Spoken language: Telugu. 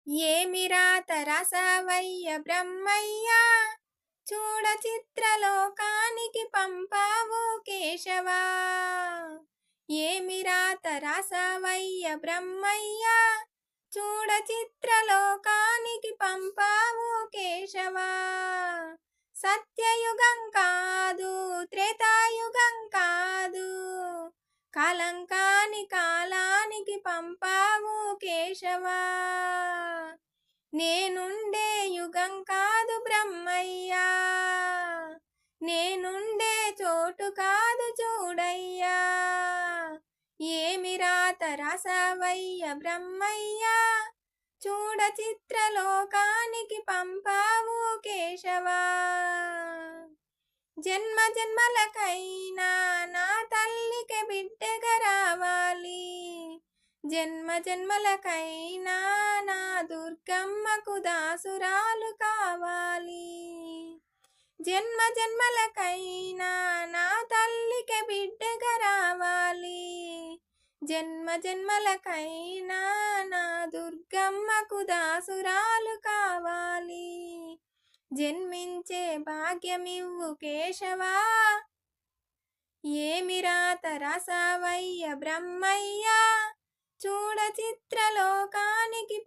ఏమి రాత రాసావయ్య బ్రహ్మయ్య, చూడ చిత్రలోకానికి పంపావు కేశవా. ఏమి రాత రాసావయ్య బ్రహ్మయ్య, చూడ చిత్రలోకానికి పంపావు కేశవా. సత్యయుగం కాదు త్రేతాయుగం కాదు, కాలంకాని కాలానికి పంపావు కేశవా. నేనుండే యుగం కాదు బ్రహ్మయ్యా, నేనుండే చోటు కాదు చూడయ్యా. ఏమి రాత రాసావయ్య బ్రహ్మయ్యా, చూడ చిత్రలోకానికి పంపావు కేశవా. జన్మ జన్మలకైనా నా తల్లికి బిడ్డగా రావాలి, జన్మ జన్మలకైనా నా దుర్గమ్మకు దాసురాలు కావాలి. జన్మ జన్మలకైనా నా తల్లికి బిడ్డగా రావాలి, జన్మ జన్మలకైనా నా దుర్గమ్మకు దాసురాలు కావాలి. జన్మించే భాగ్యమివ్వు కేశవా. ఏమి రాత రాసావయ్య బ్రహ్మయ్య, చూడ చిత్రలోకానికి